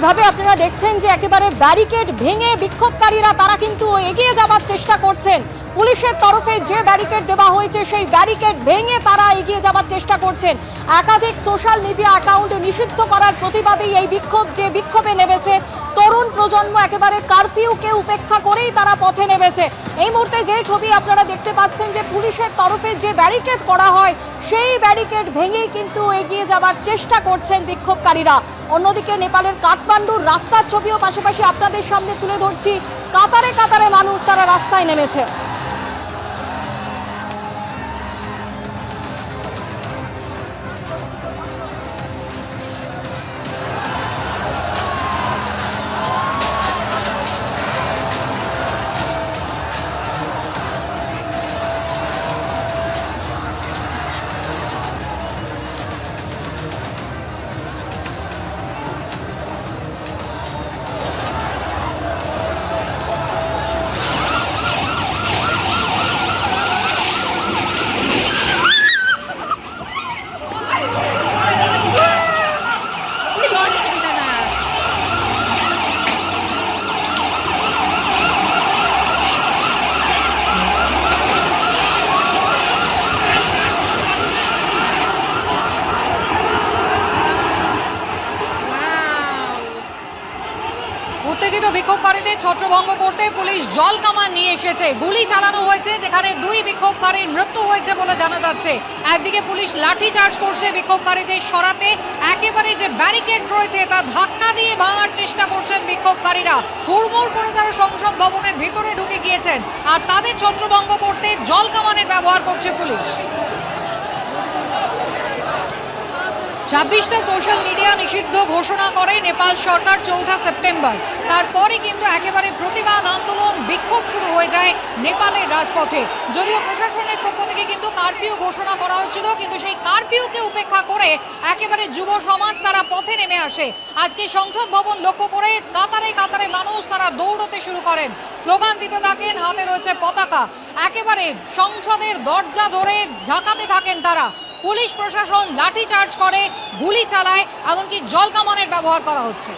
যেইভাবে আপনারা দেখছেন যে একেবারে ব্যারিকেড ভেঙে বিক্ষোভকারীরা তারা কিন্তু এগিয়ে যাবার চেষ্টা করছেন। পুলিশের তরফে যে ব্যারিকেড দেওয়া হয়েছে সেই ব্যারিকেড ভেঙে তারা এগিয়ে যাবার চেষ্টা করছেন। একাধিক সোশ্যাল মিডিয়া অ্যাকাউন্ট নিষিদ্ধ করার প্রতিবাদেই এই বিক্ষোভে নেমেছে তরুণ প্রজন্ম। একেবারে কারফিউকে উপেক্ষা করেই তারা পথে নেমেছে। এই মুহূর্তে যে ছবি আপনারা দেখতে পাচ্ছেন যে পুলিশের তরফে যে ব্যারিকেড করা হয় সেই ব্যারিকেড ভেঙেই কিন্তু এগিয়ে যাবার চেষ্টা করছেন বিক্ষোভকারীরা। অন্যদিকে নেপালের কাঠমান্ডুর রাস্তার ছবিও পাশাপাশি আপনাদের সামনে তুলে ধরছি। কাতারে কাতারে মানুষ তারা রাস্তায় নেমেছে। উত্তেজিত বিক্ষোভকারীদের ছত্রভঙ্গ করতে পুলিশ জল কামান নিয়ে এসেছে। গুলি চালানো হয়েছে, যেখানে 2 বিক্ষোভকারীর মৃত্যু হয়েছে বলে জানা যাচ্ছে। একদিকে পুলিশ লাঠি চার্জ করছে বিক্ষোভকারীদের সরাতে, একেবারে যে ব্যারিকেড রয়েছে তা ধাক্কা দিয়ে ভাঙার চেষ্টা করছেন বিক্ষোভকারীরা। হুড়মুড় করে তারা সংসদ ভবনের ভিতরে ঢুকে গিয়েছেন, আর তাদের ছত্রভঙ্গ করতে জল কামানের ব্যবহার করছে পুলিশ। 26টা সোশ্যাল মিডিয়া নিষিদ্ধ ঘোষণা করে নেপাল সরকার 4 সেপ্টেম্বর। তারপরে কিন্তু একেবারে প্রতিবাদ আন্দোলন বিক্ষোভ শুরু হয়ে যায় নেপালের রাজপথে। যদিও প্রশাসনের পক্ষ থেকে কিন্তু কারফিউ ঘোষণা করা হচ্ছিল, কিন্তু সেই কারফিউকে উপেক্ষা করে একেবারে যুব সমাজ তারা পথে নেমে আসে। আজকে সংসদ ভবন লক্ষ্য করে কাতারে কাতারে মানুষ তারা দৌড়তে শুরু করেন, স্লোগান দিতে থাকেন, হাতে রয়েছে পতাকা। একেবারে সংসদের দরজা ধরে ঝাঁকাতে থাকেন তারা। পুলিশ প্রশাসন লাঠি চার্জ করে, গুলি চালায়, এমনকি জল কামানের ব্যবহার করা হচ্ছে।